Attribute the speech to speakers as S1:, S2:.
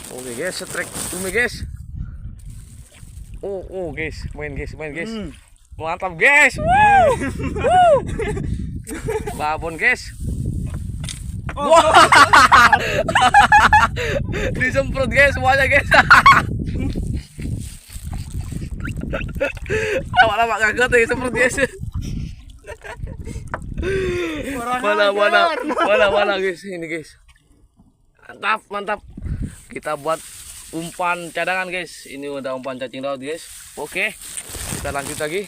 S1: Oke guys, setrek cumi guys. Oh guys, main guys. Mantap guys. Babon guys. Wah. Disemprot guys semuanya guys. Lama-lama kaget ya semprot guys. Mana guys, ini guys. Mantap. Kita buat umpan cadangan guys. Ini udah umpan cacing laut guys. Oke, kita lanjut lagi.